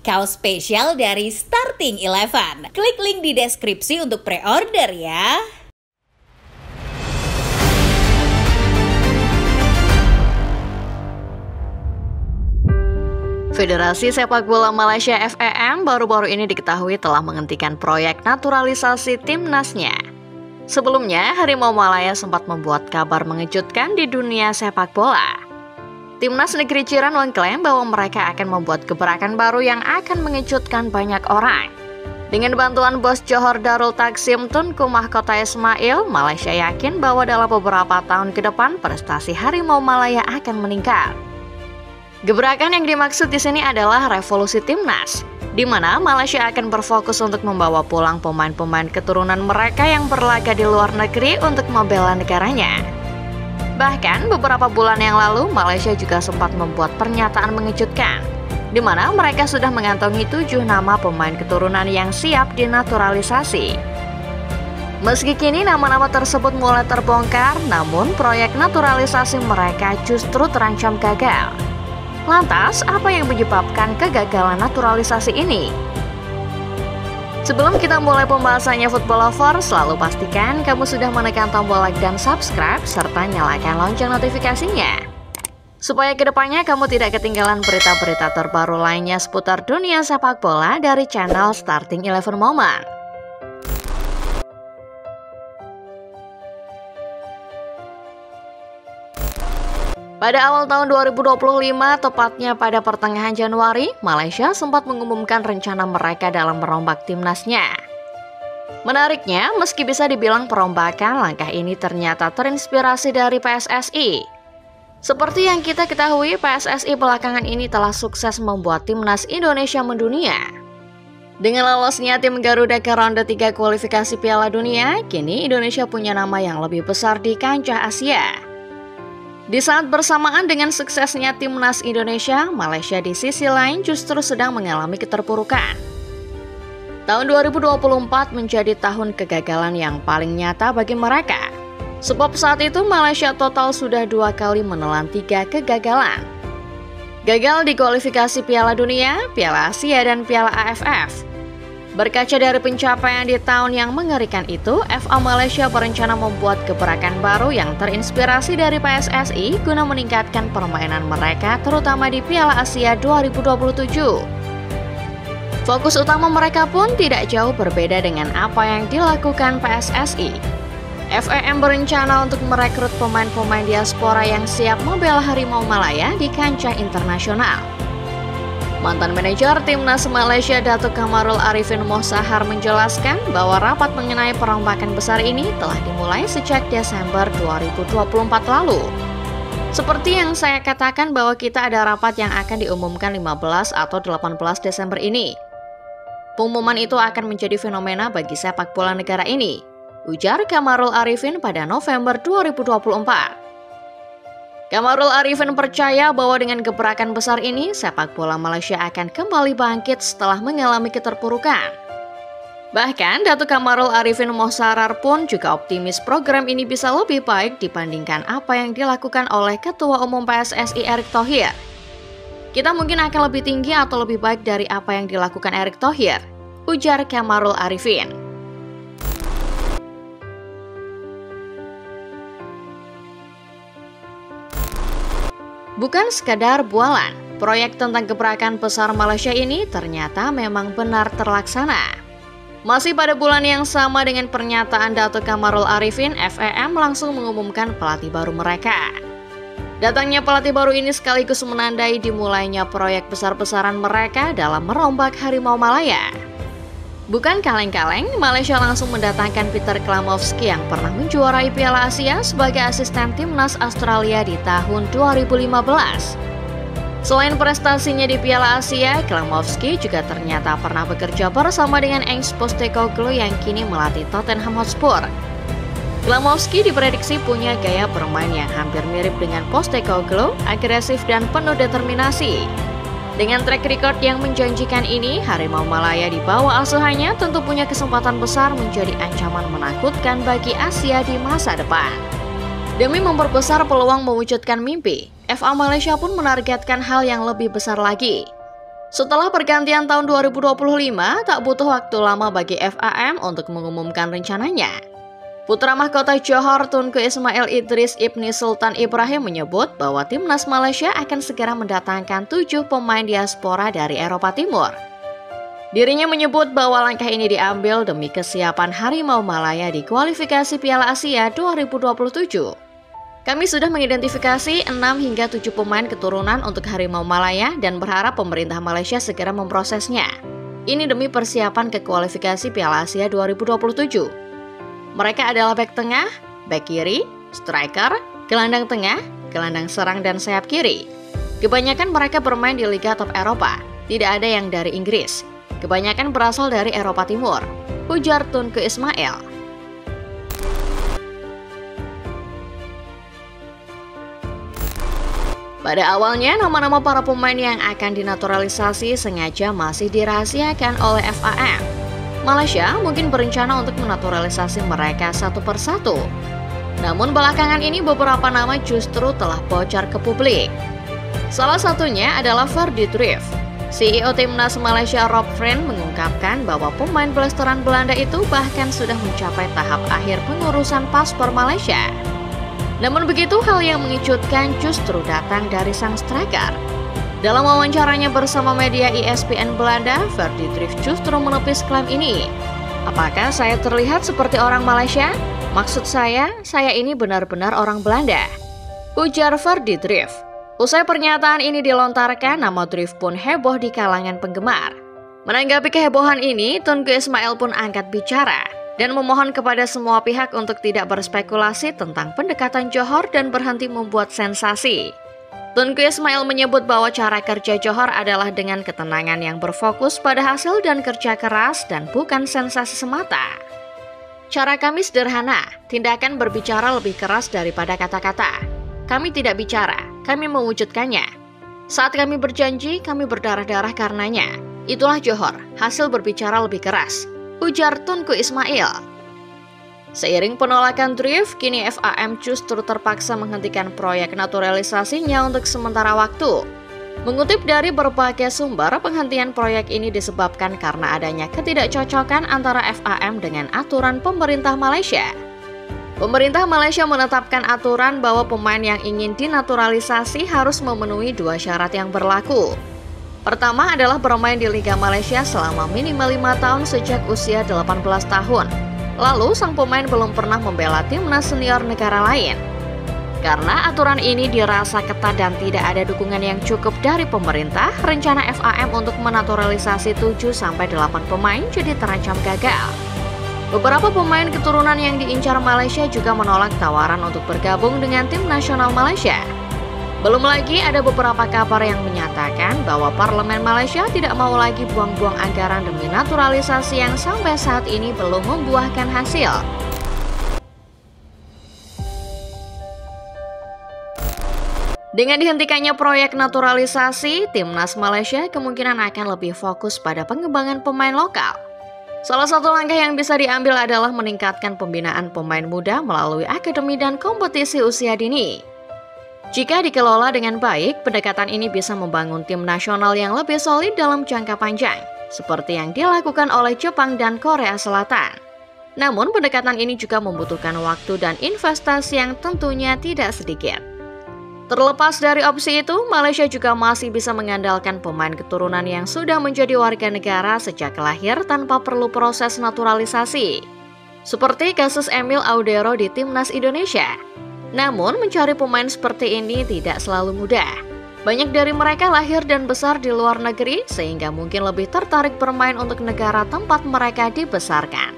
Kaos spesial dari Starting Eleven. Klik link di deskripsi untuk pre-order ya. Federasi Sepak Bola Malaysia FEM baru-baru ini diketahui telah menghentikan proyek naturalisasi timnasnya. Sebelumnya, Harimau Malaya sempat membuat kabar mengejutkan di dunia sepak bola. Timnas Negeri Jiran mengklaim bahwa mereka akan membuat gebrakan baru yang akan mengejutkan banyak orang. Dengan bantuan bos Johor Darul Takzim Tunku Mahkota Ismail, Malaysia yakin bahwa dalam beberapa tahun ke depan prestasi Harimau Malaya akan meningkat. Gebrakan yang dimaksud di sini adalah revolusi timnas, di mana Malaysia akan berfokus untuk membawa pulang pemain-pemain keturunan mereka yang berlaga di luar negeri untuk membela negaranya. Bahkan beberapa bulan yang lalu, Malaysia juga sempat membuat pernyataan mengejutkan, di mana mereka sudah mengantongi 7 nama pemain keturunan yang siap dinaturalisasi. Meski kini nama-nama tersebut mulai terbongkar, namun proyek naturalisasi mereka justru terancam gagal. Lantas, apa yang menyebabkan kegagalan naturalisasi ini? Sebelum kita mulai pembahasannya Football Lover, selalu pastikan kamu sudah menekan tombol like dan subscribe, serta nyalakan lonceng notifikasinya. Supaya kedepannya kamu tidak ketinggalan berita-berita terbaru lainnya seputar dunia sepak bola dari channel Starting Eleven Moment. Pada awal tahun 2025, tepatnya pada pertengahan Januari, Malaysia sempat mengumumkan rencana mereka dalam merombak timnasnya. Menariknya, meski bisa dibilang perombakan, langkah ini ternyata terinspirasi dari PSSI. Seperti yang kita ketahui, PSSI belakangan ini telah sukses membuat timnas Indonesia mendunia. Dengan lolosnya tim Garuda ke ronde 3 kualifikasi Piala Dunia, kini Indonesia punya nama yang lebih besar di kancah Asia. Di saat bersamaan dengan suksesnya timnas Indonesia, Malaysia di sisi lain justru sedang mengalami keterpurukan. Tahun 2024 menjadi tahun kegagalan yang paling nyata bagi mereka. Sebab saat itu Malaysia total sudah 2 kali menelan 3 kegagalan. Gagal di kualifikasi Piala Dunia, Piala Asia, dan Piala AFF. Berkaca dari pencapaian di tahun yang mengerikan itu, FA Malaysia berencana membuat gebrakan baru yang terinspirasi dari PSSI guna meningkatkan permainan mereka terutama di Piala Asia 2027. Fokus utama mereka pun tidak jauh berbeda dengan apa yang dilakukan PSSI. FEM berencana untuk merekrut pemain-pemain diaspora yang siap membela Harimau Malaya di kancah internasional. Mantan manajer timnas Malaysia Datuk Kamarul Arifin Mohsahar menjelaskan bahwa rapat mengenai perombakan besar ini telah dimulai sejak Desember 2024 lalu. Seperti yang saya katakan bahwa kita ada rapat yang akan diumumkan 15 atau 18 Desember ini. Pengumuman itu akan menjadi fenomena bagi sepak bola negara ini, ujar Kamarul Arifin pada November 2024. Kamarul Arifin percaya bahwa dengan gebrakan besar ini, sepak bola Malaysia akan kembali bangkit setelah mengalami keterpurukan. Bahkan, Datuk Kamarul Arifin Mohsahar pun juga optimis program ini bisa lebih baik dibandingkan apa yang dilakukan oleh Ketua Umum PSSI Erick Thohir. Kita mungkin akan lebih tinggi atau lebih baik dari apa yang dilakukan Erick Thohir, ujar Kamarul Arifin. Bukan sekadar bualan, proyek tentang gebrakan besar Malaysia ini ternyata memang benar terlaksana. Masih pada bulan yang sama dengan pernyataan Datuk Kamarul Arifin, FEM langsung mengumumkan pelatih baru mereka. Datangnya pelatih baru ini sekaligus menandai dimulainya proyek besar-besaran mereka dalam merombak Harimau Malaya. Bukan kaleng-kaleng, Malaysia langsung mendatangkan Peter Klamowski yang pernah menjuarai Piala Asia sebagai asisten timnas Australia di tahun 2015. Selain prestasinya di Piala Asia, Klamowski juga ternyata pernah bekerja bersama dengan Ange Postecoglou yang kini melatih Tottenham Hotspur. Klamowski diprediksi punya gaya bermain yang hampir mirip dengan Postecoglou, agresif dan penuh determinasi. Dengan track record yang menjanjikan ini, Harimau Malaya di bawah asuhannya tentu punya kesempatan besar menjadi ancaman menakutkan bagi Asia di masa depan. Demi memperbesar peluang mewujudkan mimpi, FA Malaysia pun menargetkan hal yang lebih besar lagi. Setelah pergantian tahun 2025, tak butuh waktu lama bagi FAM untuk mengumumkan rencananya. Putra mahkota Johor Tunku Ismail Idris Ibni Sultan Ibrahim menyebut bahwa timnas Malaysia akan segera mendatangkan 7 pemain diaspora dari Eropa Timur. Dirinya menyebut bahwa langkah ini diambil demi kesiapan Harimau Malaya di kualifikasi Piala Asia 2027. Kami sudah mengidentifikasi 6 hingga 7 pemain keturunan untuk Harimau Malaya dan berharap pemerintah Malaysia segera memprosesnya. Ini demi persiapan ke kualifikasi Piala Asia 2027. Mereka adalah bek tengah, bek kiri, striker, gelandang tengah, gelandang serang dan sayap kiri. Kebanyakan mereka bermain di Liga Top Eropa, tidak ada yang dari Inggris. Kebanyakan berasal dari Eropa Timur, ujar Tunku Ismail. Pada awalnya, nama-nama para pemain yang akan dinaturalisasi sengaja masih dirahasiakan oleh FAM. Malaysia mungkin berencana untuk menaturalisasi mereka satu persatu. Namun belakangan ini beberapa nama justru telah bocor ke publik. Salah satunya adalah Ferdy Drief. CEO Timnas Malaysia Rob Friend mengungkapkan bahwa pemain blasteran Belanda itu bahkan sudah mencapai tahap akhir pengurusan paspor Malaysia. Namun begitu, hal yang mengejutkan justru datang dari sang striker. Dalam wawancaranya bersama media ESPN Belanda, Ferdy Drief justru menepis klaim ini. Apakah saya terlihat seperti orang Malaysia? Maksud saya ini benar-benar orang Belanda, ujar Ferdy Drief. Usai pernyataan ini dilontarkan, nama Drief pun heboh di kalangan penggemar. Menanggapi kehebohan ini, Tunku Ismail pun angkat bicara dan memohon kepada semua pihak untuk tidak berspekulasi tentang pendekatan Johor dan berhenti membuat sensasi. Tunku Ismail menyebut bahwa cara kerja Johor adalah dengan ketenangan yang berfokus pada hasil dan kerja keras dan bukan sensasi semata. Cara kami sederhana, tindakan berbicara lebih keras daripada kata-kata. Kami tidak bicara, kami mewujudkannya. Saat kami berjanji, kami berdarah-darah karenanya. Itulah Johor, hasil berbicara lebih keras, ujar Tunku Ismail. Seiring penolakan Drief, kini FAM justru terpaksa menghentikan proyek naturalisasinya untuk sementara waktu. Mengutip dari berbagai sumber, penghentian proyek ini disebabkan karena adanya ketidakcocokan antara FAM dengan aturan pemerintah Malaysia. Pemerintah Malaysia menetapkan aturan bahwa pemain yang ingin dinaturalisasi harus memenuhi 2 syarat yang berlaku. Pertama adalah bermain di Liga Malaysia selama minimal 5 tahun sejak usia 18 tahun. Lalu sang pemain belum pernah membela timnas senior negara lain. Karena aturan ini dirasa ketat dan tidak ada dukungan yang cukup dari pemerintah, rencana FAM untuk menaturalisasi 7-8 pemain jadi terancam gagal. Beberapa pemain keturunan yang diincar Malaysia juga menolak tawaran untuk bergabung dengan tim nasional Malaysia. Belum lagi ada beberapa kabar yang menyatakan bahwa Parlemen Malaysia tidak mau lagi buang-buang anggaran demi naturalisasi yang sampai saat ini belum membuahkan hasil. Dengan dihentikannya proyek naturalisasi, timnas Malaysia kemungkinan akan lebih fokus pada pengembangan pemain lokal. Salah satu langkah yang bisa diambil adalah meningkatkan pembinaan pemain muda melalui akademi dan kompetisi usia dini. Jika dikelola dengan baik, pendekatan ini bisa membangun tim nasional yang lebih solid dalam jangka panjang, seperti yang dilakukan oleh Jepang dan Korea Selatan. Namun, pendekatan ini juga membutuhkan waktu dan investasi yang tentunya tidak sedikit. Terlepas dari opsi itu, Malaysia juga masih bisa mengandalkan pemain keturunan yang sudah menjadi warga negara sejak lahir tanpa perlu proses naturalisasi. Seperti kasus Emil Audero di Timnas Indonesia. Namun, mencari pemain seperti ini tidak selalu mudah. Banyak dari mereka lahir dan besar di luar negeri, sehingga mungkin lebih tertarik bermain untuk negara tempat mereka dibesarkan.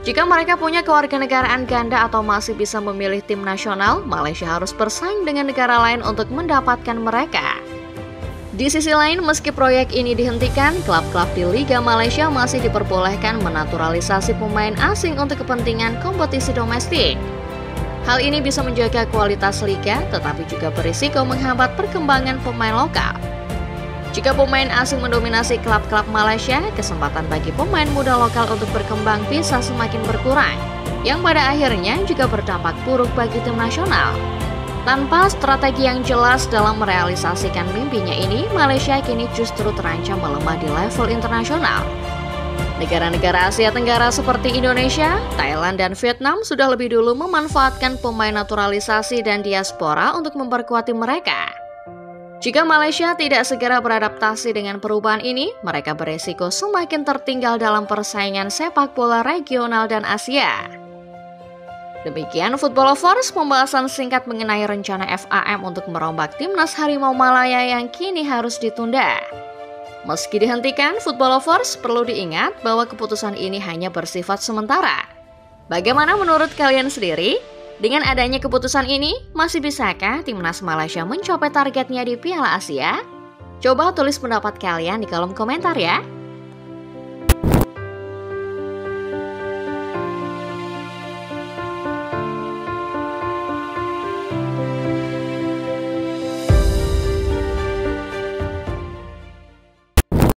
Jika mereka punya kewarganegaraan ganda atau masih bisa memilih tim nasional, Malaysia harus bersaing dengan negara lain untuk mendapatkan mereka. Di sisi lain, meski proyek ini dihentikan, klub-klub di Liga Malaysia masih diperbolehkan menaturalisasi pemain asing untuk kepentingan kompetisi domestik. Hal ini bisa menjaga kualitas liga, tetapi juga berisiko menghambat perkembangan pemain lokal. Jika pemain asing mendominasi klub-klub Malaysia, kesempatan bagi pemain muda lokal untuk berkembang bisa semakin berkurang, yang pada akhirnya juga berdampak buruk bagi tim nasional. Tanpa strategi yang jelas dalam merealisasikan mimpinya ini, Malaysia kini justru terancam melemah di level internasional. Negara-negara Asia Tenggara seperti Indonesia, Thailand, dan Vietnam sudah lebih dulu memanfaatkan pemain naturalisasi dan diaspora untuk memperkuat tim mereka. Jika Malaysia tidak segera beradaptasi dengan perubahan ini, mereka beresiko semakin tertinggal dalam persaingan sepak bola regional dan Asia. Demikian Football Lovers, pembahasan singkat mengenai rencana FAM untuk merombak timnas Harimau Malaya yang kini harus ditunda. Meski dihentikan, Football Lovers perlu diingat bahwa keputusan ini hanya bersifat sementara. Bagaimana menurut kalian sendiri? Dengan adanya keputusan ini, masih bisakah timnas Malaysia mencapai targetnya di Piala Asia? Coba tulis pendapat kalian di kolom komentar ya.